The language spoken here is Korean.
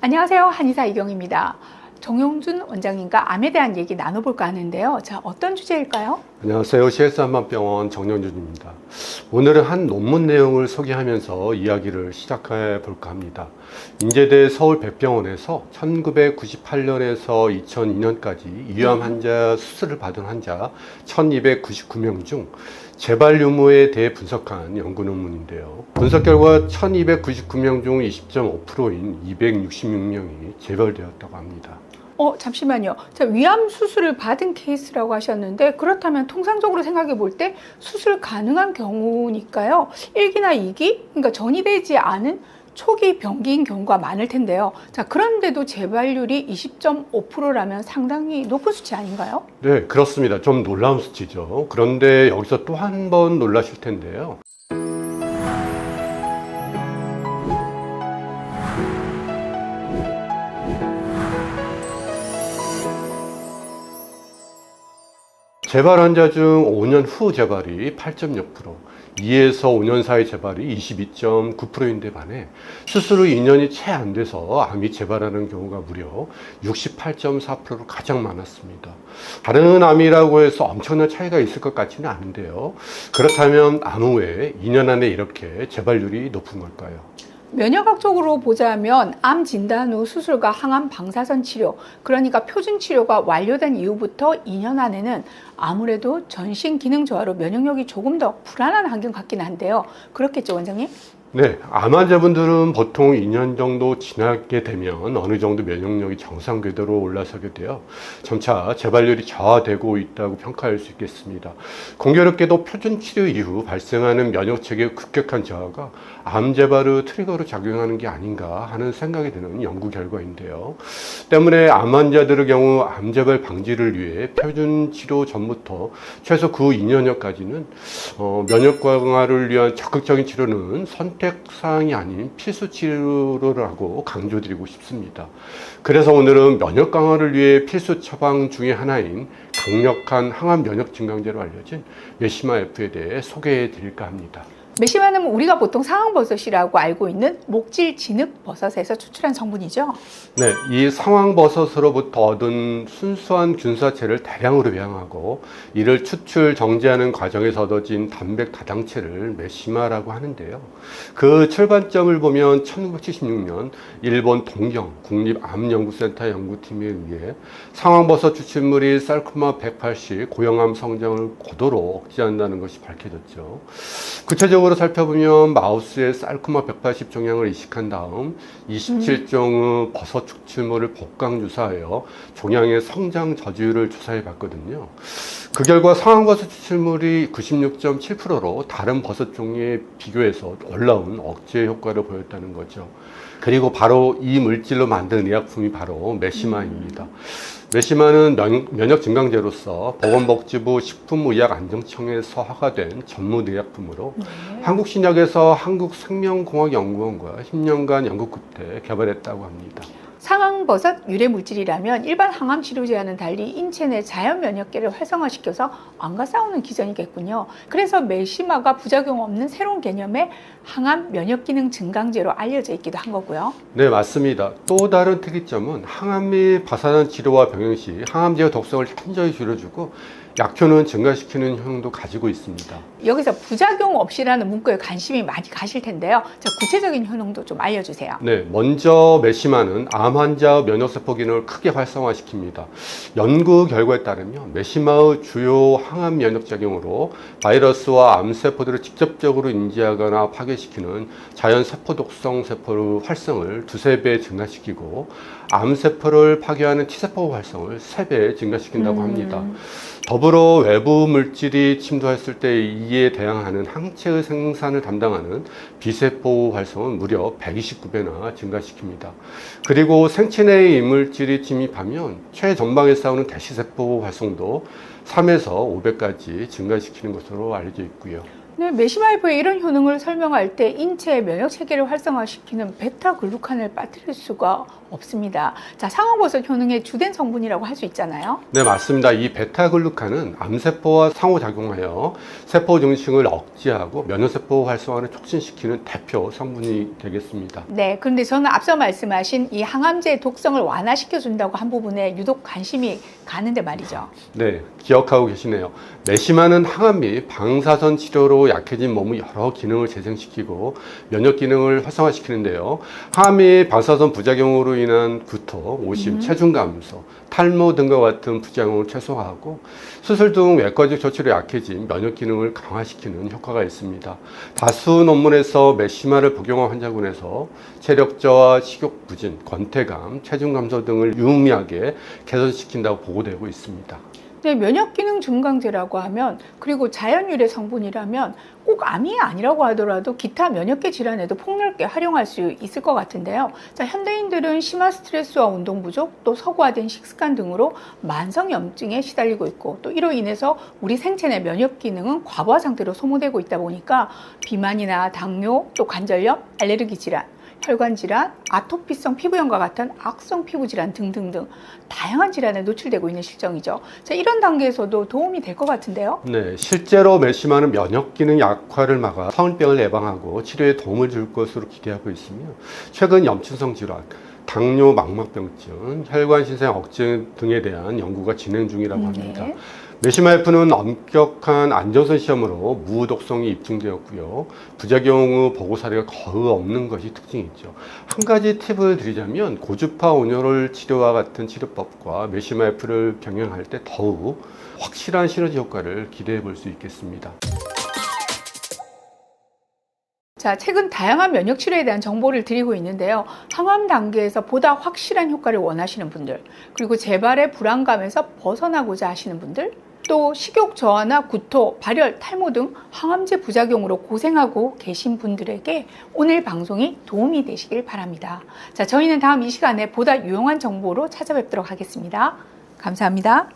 안녕하세요. 한의사 이경입니다. 정용준 원장님과 암에 대한 얘기 나눠볼까 하는데요. 자, 어떤 주제일까요? 안녕하세요. CS 한방병원 정영준입니다. 오늘은 한 논문 내용을 소개하면서 이야기를 시작해 볼까 합니다. 인제대 서울백병원에서 1998년에서 2002년까지 이암 환자 수술을 받은 환자 1299명 중 재발 유무에 대해 분석한 연구 논문인데요. 분석 결과 1299명 중 20.5%인 266명이 재발되었다고 합니다. 잠시만요. 자, 위암 수술을 받은 케이스라고 하셨는데, 그렇다면 통상적으로 생각해 볼 때 수술 가능한 경우니까요. 1기나 2기, 그러니까 전이되지 않은 초기 병기인 경우가 많을 텐데요. 자, 그런데도 재발률이 20.5%라면 상당히 높은 수치 아닌가요? 네, 그렇습니다. 좀 놀라운 수치죠. 그런데 여기서 또 한 번 놀라실 텐데요. 재발 환자 중 5년 후 재발이 8.6%, 2에서 5년 사이 재발이 22.9%인데 반해 수술 후 2년이 채 안 돼서 암이 재발하는 경우가 무려 68.4%로 가장 많았습니다. 다른 암이라고 해서 엄청난 차이가 있을 것 같지는 않은데요. 그렇다면 암 후에 2년 안에 이렇게 재발률이 높은 걸까요? 면역학적으로 보자면 암 진단 후 수술과 항암 방사선 치료, 그러니까 표준 치료가 완료된 이후부터 2년 안에는 아무래도 전신 기능 저하로 면역력이 조금 더 불안한 환경 같긴 한데요. 그렇겠죠, 원장님? 네, 암 환자분들은 보통 2년 정도 지나게 되면 어느 정도 면역력이 정상 궤도로 올라서게 되어 점차 재발률이 저하되고 있다고 평가할 수 있겠습니다. 공교롭게도 표준 치료 이후 발생하는 면역체계의 급격한 저하가 암 재발의 트리거로 작용하는 게 아닌가 하는 생각이 드는 연구 결과인데요. 때문에 암 환자들의 경우 암 재발 방지를 위해 표준 치료 전부터 최소 그 2년여까지는 면역 강화를 위한 적극적인 치료는 선택사항이 아닌 필수 치료라고 강조드리고 싶습니다. 그래서 오늘은 면역 강화를 위해 필수 처방 중에 하나인 강력한 항암 면역 증강제로 알려진 메시마 F에 대해 소개해 드릴까 합니다. 메시마는 우리가 보통 상황버섯이라고 알고 있는 목질 진흙 버섯에서 추출한 성분이죠. 네, 이 상황버섯으로부터 얻은 순수한 균사체를 대량으로 배양하고 이를 추출 정제하는 과정에서 얻어진 단백 다당체를 메시마라고 하는데요. 그 출발점을 보면 1976년 일본 동경 국립암연구센터 연구팀에 의해 상황버섯 추출물이 살코마 180 고형암 성장을 고도로 억제한다는 것이 밝혀졌죠. 구체적으로 살펴보면 마우스의 살코마 180 종양을 이식한 다음 27종의 버섯 추출물을 복강 주사하여 종양의 성장 저지율을 조사해 봤거든요. 그 결과 상황버섯 추출물이 96.7%로 다른 버섯 종류에 비교해서 놀라운 억제 효과를 보였다는 거죠. 그리고 바로 이 물질로 만든 의약품이 바로 메시마입니다. 메시마는 면역 증강제로서 보건복지부 식품의약안정청에서 허가된 전문 의약품으로 한국신약에서 한국생명공학연구원과 10년간 연구 끝에 개발했다고 합니다. 상황버섯 유래 물질이라면 일반 항암 치료제와는 달리 인체 내 자연 면역계를 활성화시켜서 암과 싸우는 기전이겠군요. 그래서 메시마가 부작용 없는 새로운 개념의 항암 면역 기능 증강제로 알려져 있기도 한 거고요. 네, 맞습니다. 또 다른 특이점은 항암 및 방사선 치료와 병행 시 항암제의 독성을 현저히 줄여주고 약효는 증가시키는 효능도 가지고 있습니다. 여기서 부작용 없이라는 문구에 관심이 많이 가실 텐데요. 자, 구체적인 효능도 좀 알려주세요. 네, 먼저 메시마는 암 환자 면역세포 기능을 크게 활성화시킵니다. 연구 결과에 따르면 메시마의 주요 항암 면역작용으로 바이러스와 암세포들을 직접적으로 인지하거나 파괴시키는 자연세포 독성 세포의 활성을 2~3배 증가시키고 암세포를 파괴하는 T세포 활성을 3배 증가시킨다고 합니다. 더불어 외부 물질이 침투했을 때 이에 대항하는 항체의 생산을 담당하는 B세포 활성은 무려 129배나 증가시킵니다. 그리고 생체 내의 이물질이 침입하면 최전방에 싸우는 대시세포 활성도 3에서 5배까지 증가시키는 것으로 알려져 있고요. 네, 메시마이프의 이런 효능을 설명할 때 인체의 면역 체계를 활성화시키는 베타글루칸을 빠뜨릴 수가 없습니다. 자, 상황버섯 효능의 주된 성분이라고 할 수 있잖아요. 네, 맞습니다. 이 베타글루칸은 암세포와 상호작용하여 세포 증식을 억제하고 면역세포 활성화를 촉진시키는 대표 성분이 되겠습니다. 네, 그런데 저는 앞서 말씀하신 이 항암제의 독성을 완화시켜준다고 한 부분에 유독 관심이 가는데 말이죠. 네, 기억하고 계시네요. 메시마는 항암 및 방사선 치료로 약해진 몸의 여러 기능을 재생시키고 면역 기능을 활성화시키는데요. 항암 및 방사선 부작용으로 인한 구토, 오심, 체중 감소, 탈모 등과 같은 부작용을 최소화하고 수술 등 외과적 조치로 약해진 면역 기능을 강화시키는 효과가 있습니다. 다수 논문에서 메시마를 복용한 환자군에서 체력 저하, 식욕 부진, 권태감, 체중 감소 등을 유의미하게 개선시킨다고 보고되고 있습니다. 네, 면역기능 증강제라고 하면 그리고 자연유래 성분이라면 꼭 암이 아니라고 하더라도 기타 면역계 질환에도 폭넓게 활용할 수 있을 것 같은데요. 자, 현대인들은 심한 스트레스와 운동 부족, 또 서구화된 식습관 등으로 만성염증에 시달리고 있고 또 이로 인해서 우리 생체 내 면역기능은 과부하 상태로 소모되고 있다 보니까 비만이나 당뇨, 또 관절염, 알레르기 질환, 혈관 질환, 아토피성 피부염과 같은 악성 피부 질환 등등등 다양한 질환에 노출되고 있는 실정이죠. 자, 이런 단계에서도 도움이 될 것 같은데요. 네, 실제로 메시마는 면역 기능 약화를 막아 성인병을 예방하고 치료에 도움을 줄 것으로 기대하고 있으며 최근 염증성 질환, 당뇨, 망막병증, 혈관 신생 억제 등에 대한 연구가 진행 중이라고 합니다. 네. 메시마이프는 엄격한 안전성 시험으로 무독성이 입증되었고요. 부작용 후 보고 사례가 거의 없는 것이 특징이죠. 한 가지 팁을 드리자면 고주파 온열 치료와 같은 치료법과 메시마이프를 병행할 때 더욱 확실한 시너지 효과를 기대해 볼 수 있겠습니다. 자, 최근 다양한 면역 치료에 대한 정보를 드리고 있는데요. 항암 단계에서 보다 확실한 효과를 원하시는 분들, 그리고 재발의 불안감에서 벗어나고자 하시는 분들, 또 식욕 저하나 구토, 발열, 탈모 등 항암제 부작용으로 고생하고 계신 분들에게 오늘 방송이 도움이 되시길 바랍니다. 자, 저희는 다음 이 시간에 보다 유용한 정보로 찾아뵙도록 하겠습니다. 감사합니다.